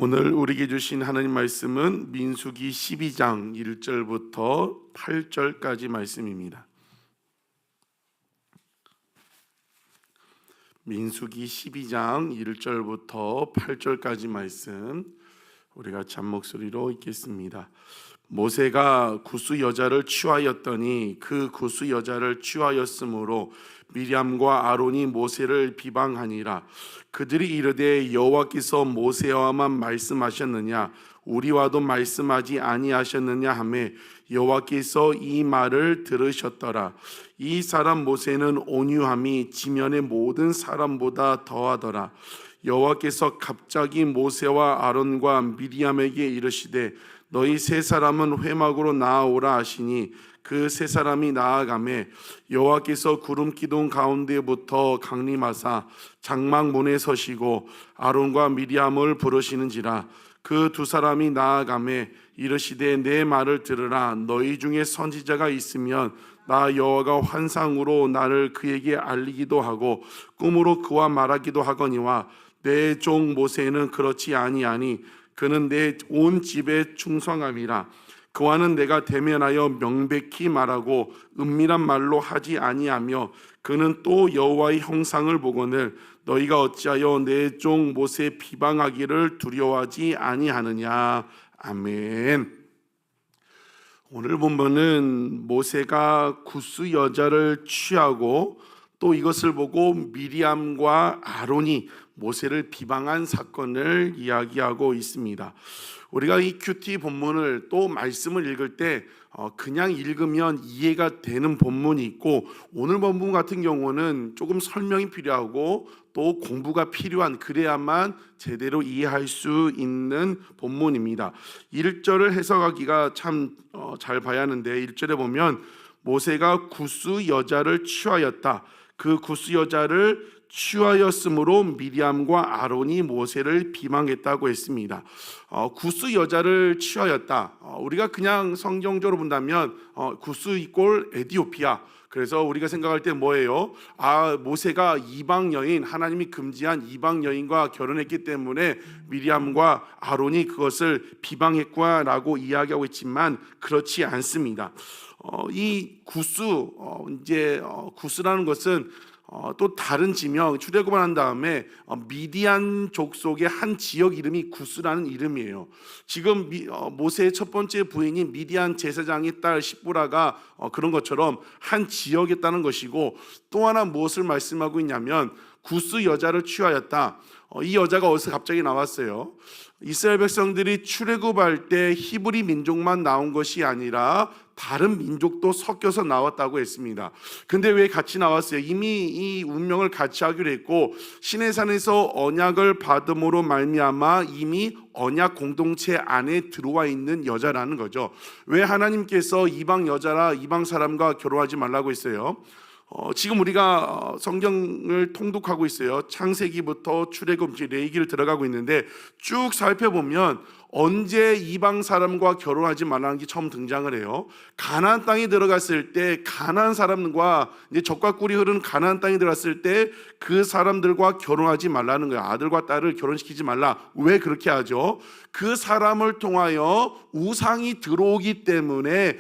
오늘 우리에게 주신 하나님 말씀은 민수기 12장 1절부터 8절까지 말씀입니다. 민수기 12장 1절부터 8절까지 말씀 우리가 잔목소리로 읽겠습니다. 모세가 구스 여자를 취하였더니 그 구스 여자를 취하였으므로 미리암과 아론이 모세를 비방하니라. 그들이 이르되 여호와께서 모세와만 말씀하셨느냐 우리와도 말씀하지 아니하셨느냐 하매 여호와께서 이 말을 들으셨더라. 이 사람 모세는 온유함이 지면의 모든 사람보다 더하더라. 여호와께서 갑자기 모세와 아론과 미리암에게 이르시되 너희 세 사람은 회막으로 나아오라 하시니 그 세 사람이 나아가매 여호와께서 구름 기둥 가운데부터 강림하사 장막문에 서시고 아론과 미리암을 부르시는지라. 그 두 사람이 나아가매 이르시되 내 말을 들으라. 너희 중에 선지자가 있으면 나 여호와가 환상으로 나를 그에게 알리기도 하고 꿈으로 그와 말하기도 하거니와 내 종 모세는 그렇지 아니하니 그는 내 온 집에 충성함이라. 그와는 내가 대면하여 명백히 말하고 은밀한 말로 하지 아니하며 그는 또 여호와의 형상을 보거늘 너희가 어찌하여 내 종 모세 비방하기를 두려워하지 아니하느냐. 아멘. 오늘 본문은 모세가 구스 여자를 취하고 또 이것을 보고 미리암과 아론이 모세를 비방한 사건을 이야기하고 있습니다. 우리가 이 큐티 본문을 또 말씀을 읽을 때 그냥 읽으면 이해가 되는 본문이 있고 오늘 본문 같은 경우는 조금 설명이 필요하고 또 공부가 필요한 그래야만 제대로 이해할 수 있는 본문입니다. 1절을 해석하기가 참 잘 봐야 하는데 1절에 보면 모세가 구스 여자를 취하였다. 그 구스 여자를 취하였으므로 미리암과 아론이 모세를 비방했다고 했습니다. 구스 여자를 취하였다. 우리가 그냥 성경적으로 본다면 구스 이꼴 에디오피아. 그래서 우리가 생각할 때 뭐예요? 모세가 이방 여인, 하나님이 금지한 이방 여인과 결혼했기 때문에 미리암과 아론이 그것을 비방했구나라고 이야기하고 있지만 그렇지 않습니다. 이 구스, 구스라는 것은 또 다른 지명 출애굽을 한 다음에 미디안 족속의 한 지역 이름이 구스라는 이름이에요. 지금 모세의 첫 번째 부인이 미디안 제사장의 딸 시브라가 그런 것처럼 한 지역이었다는 것이고 또 하나 무엇을 말씀하고 있냐면 구스 여자를 취하였다. 이 여자가 어디서 갑자기 나왔어요? 이스라엘 백성들이 출애굽할 때 히브리 민족만 나온 것이 아니라 다른 민족도 섞여서 나왔다고 했습니다. 근데 왜 같이 나왔어요? 이미 이 운명을 같이 하기로 했고 시내산에서 언약을 받음으로 말미암아 이미 언약 공동체 안에 들어와 있는 여자라는 거죠. 왜 하나님께서 이방 여자라 이방 사람과 결혼하지 말라고 했어요? 지금 우리가 성경을 통독하고 있어요. 창세기부터 출애굽, 레위기를 들어가고 있는데 쭉 살펴보면 언제 이방 사람과 결혼하지 말라는 게 처음 등장을 해요. 가나안 땅에 들어갔을 때 가나안 사람과 이제 젖과 꿀이 흐르는 가나안 땅에 들어갔을 때 그 사람들과 결혼하지 말라는 거예요. 아들과 딸을 결혼시키지 말라. 왜 그렇게 하죠? 그 사람을 통하여 우상이 들어오기 때문에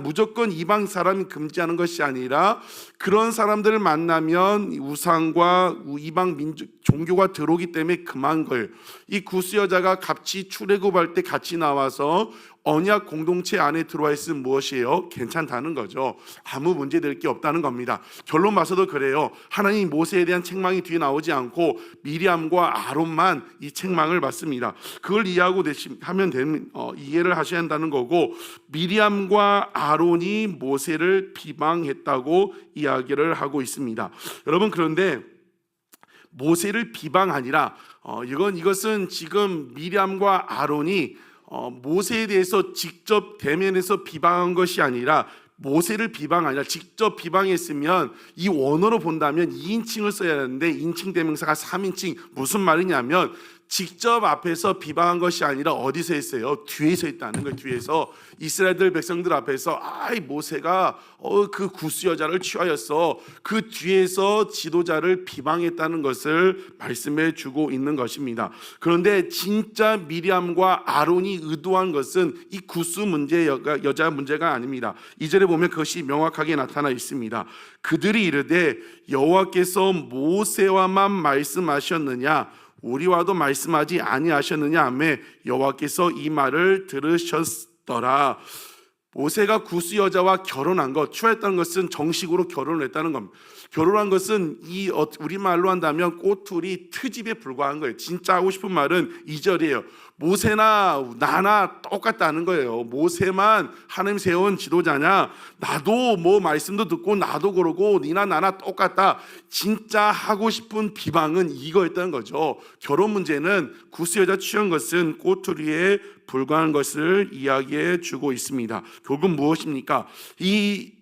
무조건 이방 사람이 금지하는 것이 아니라 그런 사람들을 만나면 우상과 이방 민족 종교가 들어오기 때문에 금한 거예요. 이 구스 여자가 같이 출애굽할 때 같이 나와서 언약 공동체 안에 들어와 있으면 무엇이에요? 괜찮다는 거죠. 아무 문제될 게 없다는 겁니다. 결론 봐서도 그래요. 하나님 모세에 대한 책망이 뒤에 나오지 않고 미리암과 아론만 이 책망을 받습니다. 그걸 이해를 하셔야 한다는 거고 미리암과 아론이 모세를 비방했다고 이야기를 하고 있습니다. 여러분 그런데 모세를 비방하니라 이것은 지금 미리암과 아론이 모세에 대해서 직접 대면해서 비방한 것이 아니라 모세를 비방하니라 직접 비방했으면 이 원어로 본다면 2인칭을 써야 하는데 인칭 대명사가 3인칭 무슨 말이냐면 직접 앞에서 비방한 것이 아니라 어디서 했어요? 뒤에서 했다는 거예요. 뒤에서 이스라엘 백성들 앞에서 모세가 그 구스 여자를 취하였어. 그 뒤에서 지도자를 비방했다는 것을 말씀해 주고 있는 것입니다. 그런데 진짜 미리암과 아론이 의도한 것은 이 구스 여자 문제가 아닙니다. 2절에 보면 그것이 명확하게 나타나 있습니다. 그들이 이르되 여호와께서 모세와만 말씀하셨느냐 우리와도 말씀하지 아니하셨느냐 하매 여호와께서 이 말을 들으셨더라. 모세가 구스 여자와 결혼한 것, 취했다는 것은 정식으로 결혼을 했다는 겁니다. 결혼한 것은 우리말로 한다면 꼬투리 트집에 불과한 거예요. 진짜 하고 싶은 말은 2절이에요. 모세나 나나 똑같다는 거예요. 모세만 하나님 세운 지도자냐? 나도 뭐 말씀도 듣고 나도 그러고 니나 나나 똑같다. 진짜 하고 싶은 비방은 이거였다는 거죠. 결혼 문제는 구스 여자 취한 것은 꼬투리에 불과한 것을 이야기해 주고 있습니다. 결국 무엇입니까?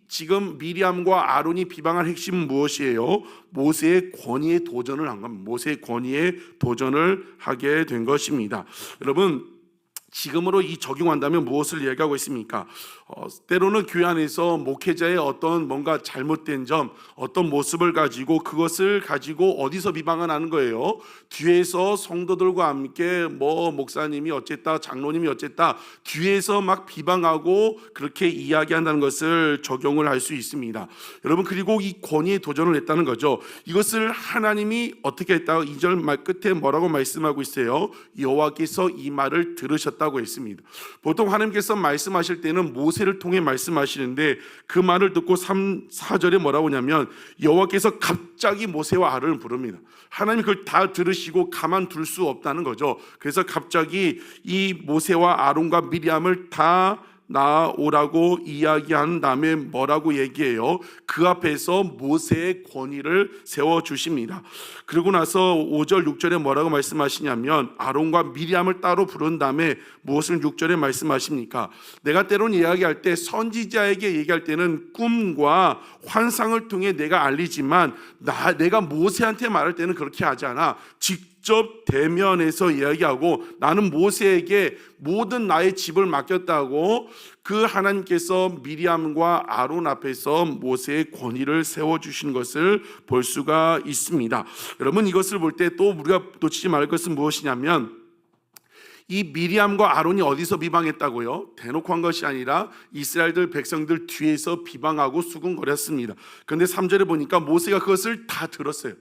지금 미리암과 아론이 비방한 핵심은 무엇이에요? 모세의 권위에 도전을 한 겁니다. 모세의 권위에 도전을 하게 된 것입니다. 여러분, 지금으로 적용한다면 무엇을 이야기하고 있습니까? 때로는 교회 안에서 목회자의 어떤 뭔가 잘못된 점, 어떤 모습을 가지고 그것을 가지고 어디서 비방을 하는 거예요? 뒤에서 성도들과 함께 목사님이 어쨌다, 장로님이 어쨌다, 뒤에서 막 비방하고 그렇게 이야기한다는 것을 적용을 할 수 있습니다. 여러분, 그리고 이 권위에 도전을 했다는 거죠. 이것을 하나님이 어떻게 했다고 2절 말 끝에 뭐라고 말씀하고 있어요? 여호와께서 이 말을 들으셨다고 했습니다. 보통 하나님께서 말씀하실 때는 모세를 통해 말씀하시는데 그 말을 듣고 4절에 뭐라고 하냐면 여호와께서 갑자기 모세와 아론을 부릅니다. 하나님이 그걸 다 들으시고 가만둘 수 없다는 거죠. 그래서 갑자기 이 모세와 아론과 미리암을 다 나오라고 이야기한 다음에 뭐라고 얘기해요? 그 앞에서 모세의 권위를 세워주십니다. 그러고 나서 5절 6절에 뭐라고 말씀하시냐면 아론과 미리암을 따로 부른 다음에 무엇을 6절에 말씀하십니까? 내가 때론 이야기할 때 선지자에게 얘기할 때는 꿈과 환상을 통해 내가 알리지만 내가 모세한테 말할 때는 그렇게 하지 않아. 직접 대면해서 이야기하고 나는 모세에게 모든 나의 집을 맡겼다고 그 하나님께서 미리암과 아론 앞에서 모세의 권위를 세워주신 것을 볼 수가 있습니다. 여러분, 이것을 볼 때 또 우리가 놓치지 말을 것은 무엇이냐면 이 미리암과 아론이 어디서 비방했다고요? 대놓고 한 것이 아니라 이스라엘들 백성들 뒤에서 비방하고 수군거렸습니다. 그런데 3절에 보니까 모세가 그것을 다 들었어요.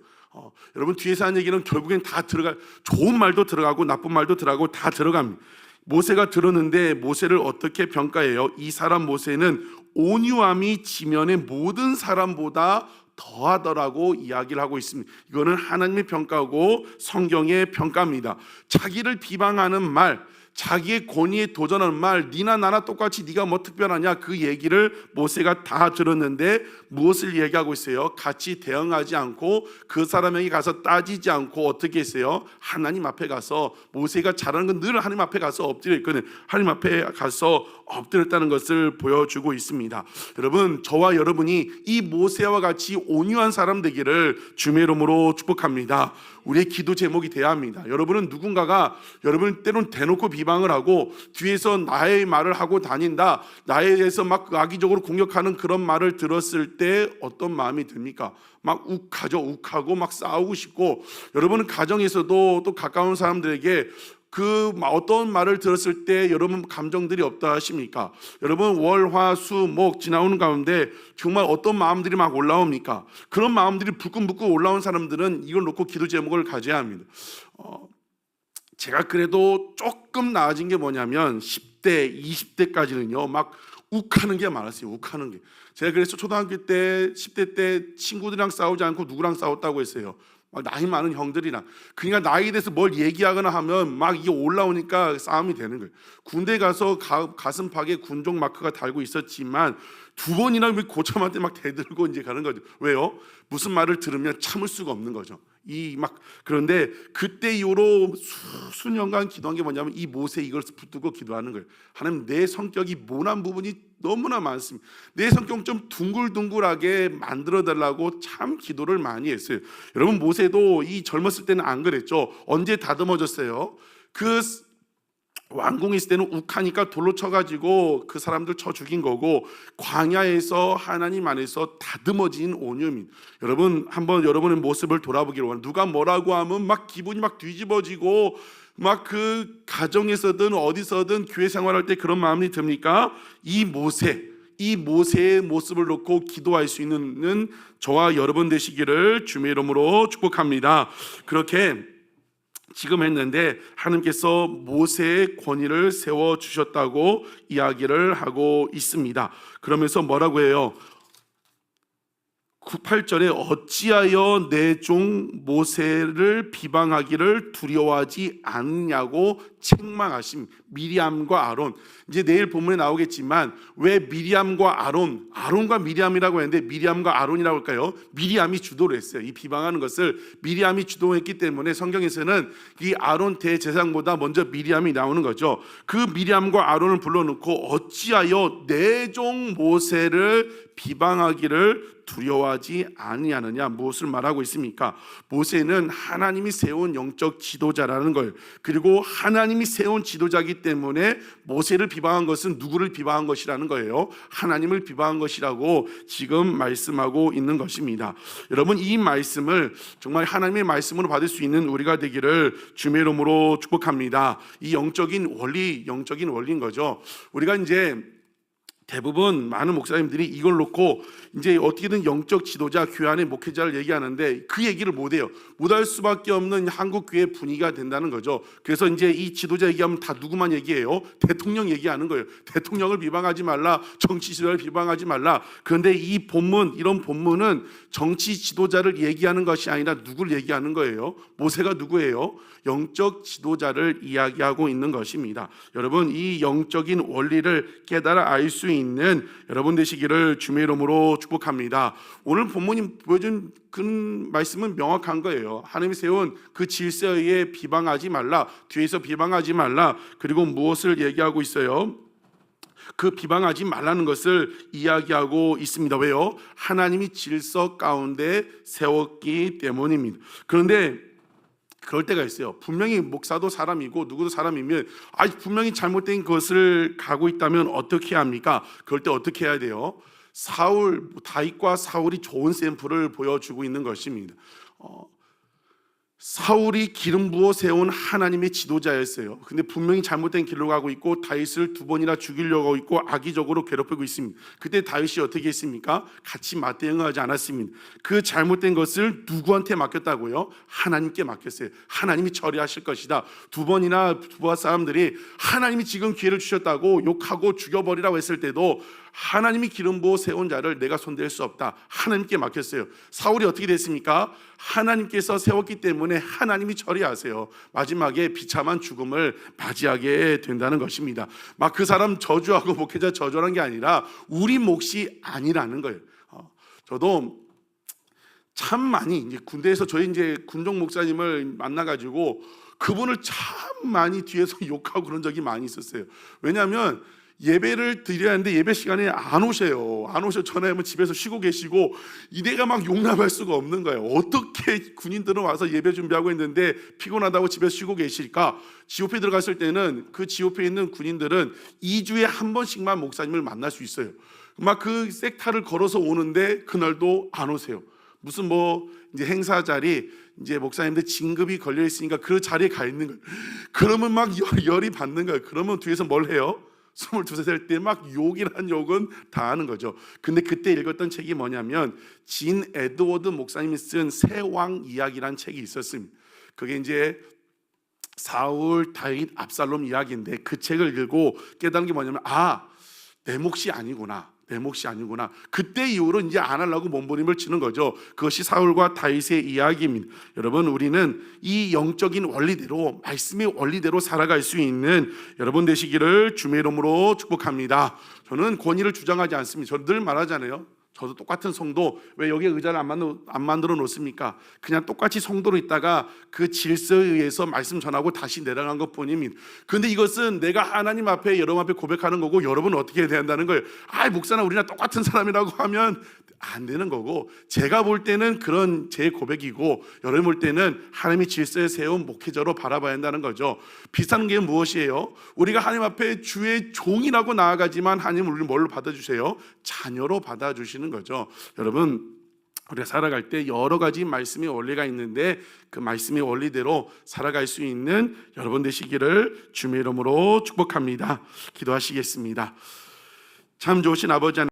여러분, 뒤에서 한 얘기는 결국엔 다 좋은 말도 들어가고 나쁜 말도 들어가고 다 들어갑니다. 모세가 들었는데 모세를 어떻게 평가해요? 이 사람 모세는 온유함이 지면의 모든 사람보다 더하더라고 이야기를 하고 있습니다. 이거는 하나님의 평가고 성경의 평가입니다. 자기를 비방하는 말, 자기의 권위에 도전하는 말, 니나 나나 똑같이 네가 뭐 특별하냐, 그 얘기를 모세가 다 들었는데 무엇을 얘기하고 있어요? 같이 대응하지 않고 그 사람에게 가서 따지지 않고 어떻게 했어요? 하나님 앞에 가서, 모세가 잘하는 건 늘 하나님 앞에 가서 엎드려 있거든요. 하나님 앞에 가서 엎드렸다는 것을 보여주고 있습니다. 여러분, 저와 여러분이 이 모세와 같이 온유한 사람 되기를 주의 이름으로 축복합니다. 우리의 기도 제목이 돼야 합니다. 여러분은 누군가가 여러분 때론 대놓고 비방을 하고 뒤에서 나의 말을 하고 다닌다, 나에 대해서 막 악의적으로 공격하는 그런 말을 들었을 때 어떤 마음이 듭니까? 막 욱하고 막 싸우고 싶고, 여러분은 가정에서도 또 가까운 사람들에게 그 어떤 말을 들었을 때 여러분 감정들이 없다 하십니까? 여러분 월, 화, 수, 목 지나오는 가운데 정말 어떤 마음들이 막 올라옵니까? 그런 마음들이 불끈불끈 올라온 사람들은 이걸 놓고 기도 제목을 가져야 합니다. 제가 그래도 조금 나아진 게 뭐냐면 10대, 20대까지는요 막 욱하는 게 많았어요. 욱하는 게. 제가 그래서 초등학교 때, 10대 때 친구들이랑 싸우지 않고 누구랑 싸웠다고 했어요. 나이 많은 형들이랑. 그러니까 나이에 대해서 뭘 얘기하거나 하면 막 이게 올라오니까 싸움이 되는 거예요. 군대 가서 가슴팍에 군종 마크가 달고 있었지만 2번이나 고참한테 막 대들고 이제 가는 거죠. 왜요? 무슨 말을 들으면 참을 수가 없는 거죠. 그런데 그때 이후로 수년간 기도한 게 뭐냐면 이 모세 이걸 붙들고 기도하는 거예요. 하나님, 내 성격이 모난 부분이 너무나 많습니다. 내 성격 좀 둥글둥글하게 만들어 달라고 참 기도를 많이 했어요. 여러분, 모세도 이 젊었을 때는 안 그랬죠. 언제 다듬어졌어요? 그 왕궁에 있을 때는 욱하니까 돌로 쳐가지고 그 사람들 쳐 죽인 거고, 광야에서 하나님 안에서 다듬어진 온유민. 여러분, 한번 여러분의 모습을 돌아보기를 원해요. 누가 뭐라고 하면 막 기분이 막 뒤집어지고 막 그 가정에서든 어디서든 교회 생활할 때 그런 마음이 듭니까? 이 모세의 모습을 놓고 기도할 수 있는 저와 여러분 되시기를 주님의 이름으로 축복합니다. 그렇게 지금 했는데 하나님께서 모세의 권위를 세워주셨다고 이야기를 하고 있습니다. 그러면서 뭐라고 해요? 8절에 어찌하여 내 종 모세를 비방하기를 두려워하지 않냐고 책망하심. 미리암과 아론, 이제 내일 본문에 나오겠지만 왜 미리암과 아론과 미리암이라고 했는데 미리암과 아론이라고 할까요? 미리암이 주도를 했어요. 이 비방하는 것을 미리암이 주도했기 때문에 성경에서는 이 아론 대제사장보다 먼저 미리암이 나오는 거죠. 그 미리암과 아론을 불러놓고 어찌하여 내 종 모세를 비방하기를 두려워하지 아니하느냐, 무엇을 말하고 있습니까? 모세는 하나님이 세운 영적 지도자라는 걸, 그리고 하나님이 세운 지도자이기 때문에 모세를 비방한 것은 누구를 비방한 것이라는 거예요? 하나님을 비방한 것이라고 지금 말씀하고 있는 것입니다. 여러분, 이 말씀을 정말 하나님의 말씀으로 받을 수 있는 우리가 되기를 주님의 이름으로 축복합니다. 이 영적인 원리인 거죠. 우리가 이제 대부분 많은 목사님들이 이걸 놓고 이제 어떻게든 영적 지도자, 교회 안의 목회자를 얘기하는데 그 얘기를 못해요. 못할 수밖에 없는 한국 교회 분위기가 된다는 거죠. 그래서 이제 이 지도자 얘기하면 다 누구만 얘기해요? 대통령 얘기하는 거예요. 대통령을 비방하지 말라, 정치 지도자를 비방하지 말라. 그런데 이런 본문은 정치 지도자를 얘기하는 것이 아니라 누구를 얘기하는 거예요? 모세가 누구예요? 영적 지도자를 이야기하고 있는 것입니다. 여러분, 이 영적인 원리를 깨달아 알 수 있는 여러분 되시기를 주님의 이름으로 축복합니다. 오늘 본문이 보여준 그 말씀은 명확한 거예요. 하나님이 세운 그 질서에 비방하지 말라, 뒤에서 비방하지 말라. 그리고 무엇을 얘기하고 있어요? 그 비방하지 말라는 것을 이야기하고 있습니다. 왜요? 하나님이 질서 가운데 세웠기 때문입니다. 그런데 그럴 때가 있어요. 분명히 목사도 사람이고 누구도 사람이면 분명히 잘못된 것을 가고 있다면 어떻게 합니까? 그럴 때 어떻게 해야 돼요? 다윗과 사울이 좋은 샘플을 보여주고 있는 것입니다. 사울이 기름 부어 세운 하나님의 지도자였어요. 근데 분명히 잘못된 길로 가고 있고 다윗을 2번이나 죽이려고 하고 있고 악의적으로 괴롭히고 있습니다. 그때 다윗이 어떻게 했습니까? 같이 맞대응하지 않았습니다. 그 잘못된 것을 누구한테 맡겼다고요? 하나님께 맡겼어요. 하나님이 처리하실 것이다. 2번이나 두바 사람들이 하나님이 지금 기회를 주셨다고 욕하고 죽여버리라고 했을 때도 하나님이 기름 부어 세운 자를 내가 손댈 수 없다. 하나님께 맡겼어요. 사울이 어떻게 됐습니까? 하나님께서 세웠기 때문에 하나님이 처리하세요. 마지막에 비참한 죽음을 맞이하게 된다는 것입니다. 막 그 사람 저주하고 목회자 저주하는 게 아니라 우리 몫이 아니라는 거예요. 저도 참 많이 이제 군대에서 저희 이제 군종 목사님을 만나가지고 그분을 참 많이 뒤에서 욕하고 그런 적이 많이 있었어요. 왜냐하면 예배를 드려야 하는데 예배 시간에 안 오셔요. 전화하면 집에서 쉬고 계시고 내가 막 용납할 수가 없는 거예요. 어떻게 군인들은 와서 예배 준비하고 있는데 피곤하다고 집에서 쉬고 계실까? GOP 들어갔을 때는 그 GOP에 있는 군인들은 2주에 한 번씩만 목사님을 만날 수 있어요. 막 그 섹타를 걸어서 오는데 그날도 안 오세요. 무슨 이제 행사 자리, 이제 목사님들 진급이 걸려 있으니까 그 자리에 가 있는 거예요. 그러면 막 열이 받는 거예요. 그러면 뒤에서 뭘 해요? 23살 때 막 욕이란 욕은 다 하는 거죠. 근데 그때 읽었던 책이 뭐냐면 진 에드워드 목사님이 쓴 새 왕 이야기란 책이 있었습니다. 그게 이제 사울, 다윗, 압살롬 이야기인데 그 책을 읽고 깨달은 게 뭐냐면 내 몫이 아니구나. 그때 이후로 이제 안 하려고 몸부림을 치는 거죠. 그것이 사울과 다윗의 이야기입니다. 여러분, 우리는 이 영적인 원리대로, 말씀의 원리대로 살아갈 수 있는 여러분 되시기를 주님의 이름으로 축복합니다. 저는 권위를 주장하지 않습니다. 저는 늘 말하잖아요. 저도 똑같은 성도, 왜 여기 의자를 안 만들어 놓습니까? 그냥 똑같이 성도로 있다가 그 질서에 의해서 말씀 전하고 다시 내려간 것 뿐입니다. 그런데 이것은 내가 하나님 앞에, 여러분 앞에 고백하는 거고, 여러분은 어떻게 해야 된다는 거예요. 목사나 우리나 똑같은 사람이라고 하면 안 되는 거고, 제가 볼 때는 그런 제 고백이고, 여러분 볼 때는 하나님이 질서에 세운 목회자로 바라봐야 한다는 거죠. 비슷한 게 무엇이에요? 우리가 하나님 앞에 주의 종이라고 나아가지만 하나님은 우리를 뭘로 받아주세요? 자녀로 받아주시는 거죠. 여러분, 우리가 살아갈 때 여러 가지 말씀의 원리가 있는데 그 말씀의 원리대로 살아갈 수 있는 여러분 되시기를 주님의 이름으로 축복합니다. 기도하시겠습니다. 참 좋으신 아버지 하나님,